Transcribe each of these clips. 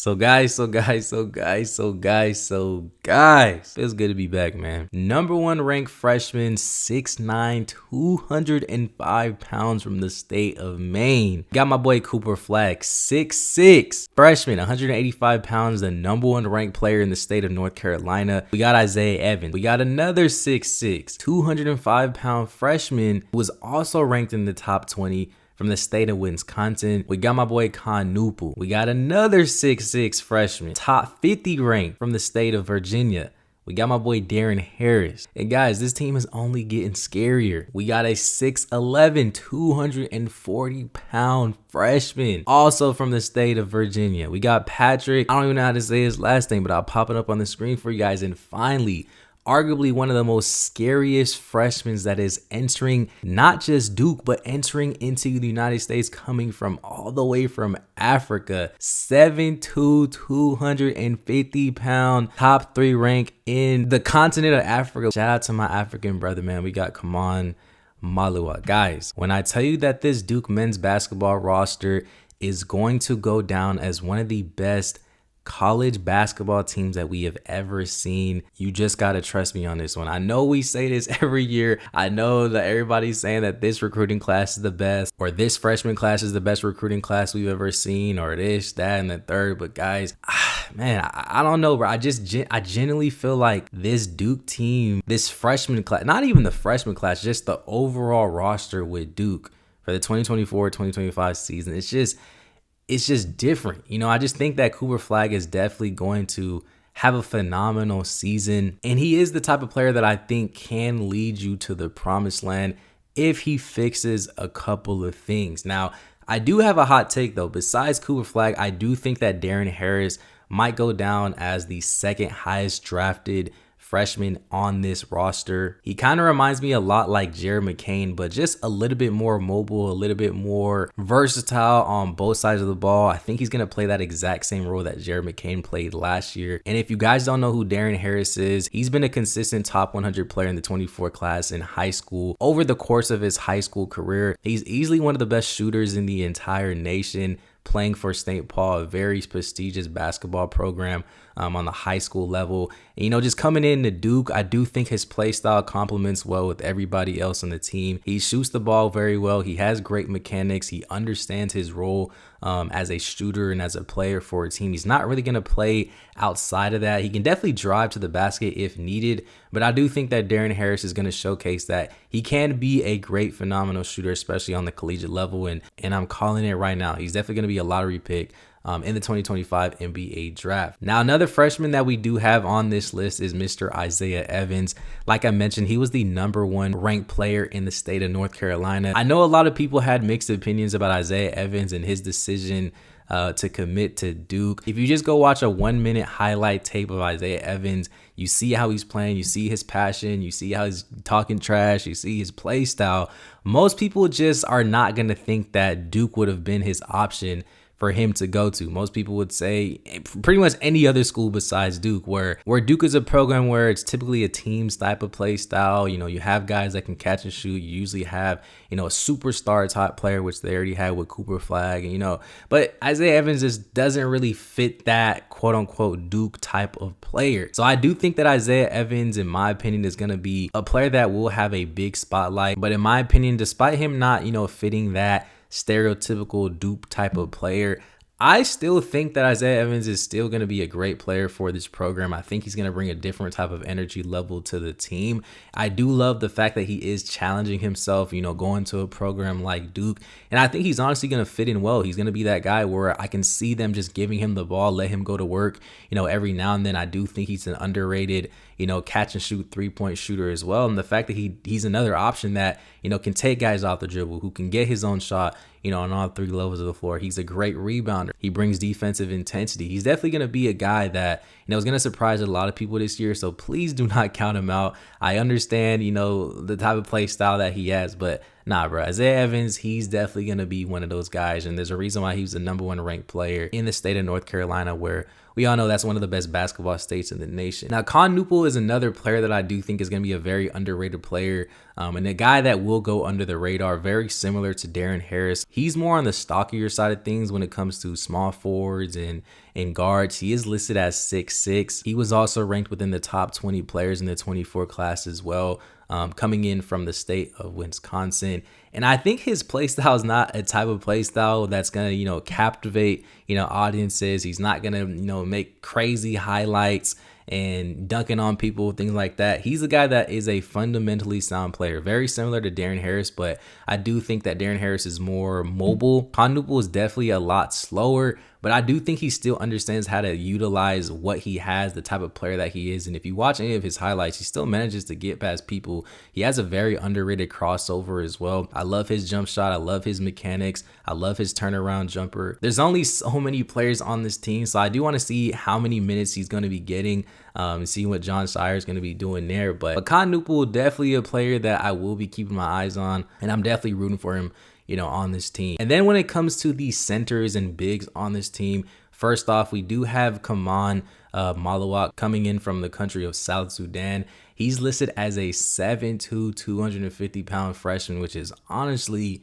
So guys, feels good to be back, man. Number one ranked freshman, 6'9", 205 pounds from the state of Maine. Got my boy Flagg, 6'6", freshman, 185 pounds, the number one ranked player in the state of North Carolina. We got Isaiah Evans. We got another 6'6", 205 pound freshman who was also ranked in the top 20 from the state of Wisconsin. We got my boy Khuple. We got another 6'6" freshman, top 50 ranked from the state of Virginia. We got my boy Darren Harris. And guys, this team is only getting scarier. We got a 6'11", 240 pound freshman, also from the state of Virginia. We got Patrick. I don't even know how to say his last name, but I'll pop it up on the screen for you guys. And finally, arguably one of the most scariest freshmen that is entering not just Duke, but entering into the United States, coming from all the way from Africa. 7'2", 250 pound, top 3 rank in the continent of Africa. Shout out to my African brother, man. We got Kaman Malua. Guys, when I tell you that this Duke men's basketball roster is going to go down as one of the best college basketball teams that we have ever seen, you just got to trust me on this one. I know we say this every year. I know that everybody's saying that this recruiting class is the best, or this freshman class is the best recruiting class we've ever seen, or this, that, and the third. But guys, man, I don't know, bro. I genuinely feel like this Duke team, this freshman class, not even the freshman class, just the overall roster with Duke for the 2024-2025 season, it's just different. You know, I just think that Flagg is definitely going to have a phenomenal season. And he is the type of player that I think can lead you to the promised land if he fixes a couple of things. Now, I do have a hot take, though. Besides Flagg, I do think that Darren Harris might go down as the second highest drafted freshman on this roster. He kind of reminds me a lot like Jared McCain, but just a little bit more mobile, a little bit more versatile on both sides of the ball. I think he's going to play that exact same role that Jared McCain played last year. And if you guys don't know who Darren Harris is, he's been a consistent top 100 player in the 24 class in high school. Over the course of his high school career, he's easily one of the best shooters in the entire nation, playing for St. Paul, a very prestigious basketball program on the high school level. And, you know, just coming into Duke, I do think his play style complements well with everybody else on the team. He shoots the ball very well. He has great mechanics. He understands his role as a shooter and as a player for a team. He's not really going to play outside of that. He can definitely drive to the basket if needed, but I do think that Darren Harris is going to showcase that he can be a great, phenomenal shooter, especially on the collegiate level. And I'm calling it right now. He's definitely going to be a lottery pick in the 2025 NBA draft. Now, another freshman that we do have on this list is Mr. Isaiah Evans. Like I mentioned, he was the number one ranked player in the state of North Carolina. I know a lot of people had mixed opinions about Isaiah Evans and his decision to commit to Duke. If you just go watch a 1-minute highlight tape of Isaiah Evans, you see how he's playing, you see his passion, you see how he's talking trash, you see his play style. Most people just are not going to think that Duke would have been his option for him to go to. Most people would say pretty much any other school besides Duke, where Duke is a program where it's typically a teams type of play style. You know, you have guys that can catch and shoot. You usually have, you know, a superstar type player, which they already had with Flagg, and, you know, but Isaiah Evans just doesn't really fit that quote unquote Duke type of player. So I do think that Isaiah Evans, in my opinion, is going to be a player that will have a big spotlight. But in my opinion, despite him not, you know, fitting that stereotypical Duke type of player, I still think that Isaiah Evans is still going to be a great player for this program. I think he's going to bring a different type of energy level to the team. I do love the fact that he is challenging himself, you know, going to a program like Duke. And I think he's honestly going to fit in well. He's going to be that guy where I can see them just giving him the ball, let him go to work, you know, every now and then. I do think he's an underrated, you know, catch and shoot 3-point shooter as well. And the fact that he's another option that, you know, can take guys off the dribble, who can get his own shot, you know, on all 3 levels of the floor. He's a great rebounder. He brings defensive intensity. He's definitely going to be a guy that, you know, is going to surprise a lot of people this year. So please do not count him out. I understand, you know, the type of play style that he has, but nah, bro, Isaiah Evans, he's definitely going to be one of those guys. And there's a reason why he was the #1 ranked player in the state of North Carolina, where we all know that's one of the best basketball states in the nation. Now, Khuple is another player that I do think is going to be a very underrated player, and a guy that will go under the radar, very similar to Darren Harris. He's more on the stockier side of things when it comes to small forwards and guards. He is listed as 6'6". He was also ranked within the top 20 players in the 24 class as well, coming in from the state of Wisconsin. And I think his play style is not a type of play style that's going to, captivate, audiences. He's not going to, make crazy highlights and dunking on people, things like that. He's a guy that is a fundamentally sound player, very similar to Darren Harris, but I do think that Darren Harris is more mobile. Khuple is definitely a lot slower, but I do think he still understands how to utilize what he has, the type of player that he is. And if you watch any of his highlights, he still manages to get past people. He has a very underrated crossover as well. I love his jump shot. I love his mechanics. I love his turnaround jumper. There's only so many players on this team, so I do want to see how many minutes he's going to be getting, and see what John Shire is going to be doing there. But Khuple, definitely a player that I will be keeping my eyes on, and I'm definitely rooting for him, on this team. And then when it comes to the centers and bigs on this team, first off, we do have Kaman Malawak coming in from the country of South Sudan. He's listed as a 7'2", 250-pound freshman, which is honestly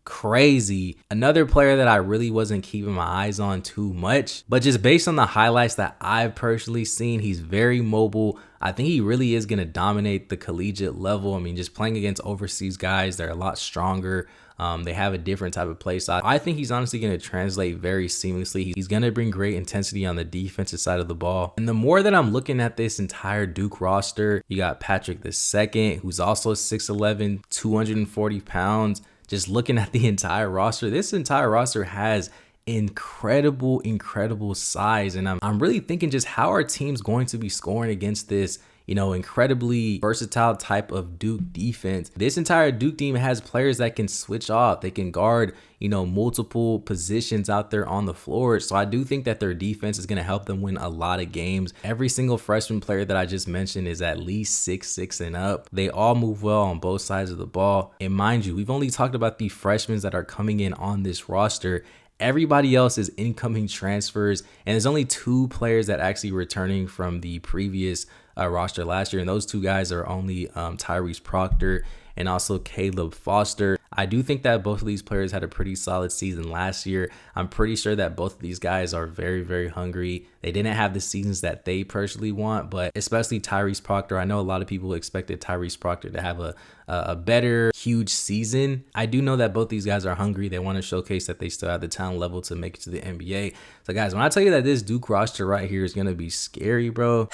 crazy. Another player that I really wasn't keeping my eyes on too much, but just based on the highlights that I've personally seen, he's very mobile. I think he really is going to dominate the collegiate level. I mean, just playing against overseas guys, they're a lot stronger. They have a different type of play style. I think he's honestly going to translate very seamlessly. He's going to bring great intensity on the defensive side of the ball. And the more that I'm looking at this entire Duke roster, you got Patrick II, who's also 6'11", 240 pounds. Just looking at the entire roster, this entire roster has incredible size. And I'm really thinking, just how are teams going to be scoring against this, incredibly versatile type of Duke defense? This entire Duke team has players that can switch off. They can guard, multiple positions out there on the floor. So I do think that their defense is going to help them win a lot of games. Every single freshman player that I just mentioned is at least 6'6" and up. They all move well on both sides of the ball. And mind you, we've only talked about the freshmen that are coming in on this roster. Everybody else is incoming transfers, and there's only 2 players that actually returning from the previous roster last year, and those 2 guys are only Tyrese Proctor and also Caleb Foster. I do think that both of these players had a pretty solid season last year. I'm pretty sure that both of these guys are very hungry. They didn't have the seasons that they personally want, but especially Tyrese Proctor. I know a lot of people expected Tyrese Proctor to have a better, huge season. I do know that both these guys are hungry. They want to showcase that they still have the talent level to make it to the NBA. So guys, when I tell you that this Duke roster right here is going to be scary, bro,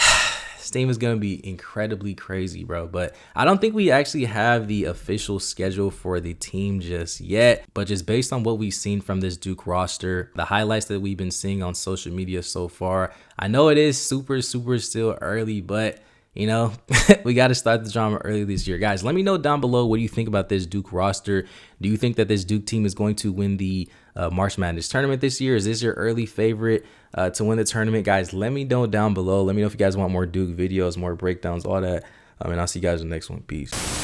this team is going to be incredibly crazy, bro. But I don't think we actually have the official schedule for the team just yet. But just based on what we've seen from this Duke roster, the highlights that we've been seeing on social media so far, I know it is super still early, but we got to start the drama early this year. Guys, let me know down below what do you think about this Duke roster. Do you think that this Duke team is going to win the March Madness tournament this year? Is this your early favorite to win the tournament? Guys, let me know down below. Let me know if you guys want more Duke videos, more breakdowns, all that. And I'll see you guys in the next one. Peace.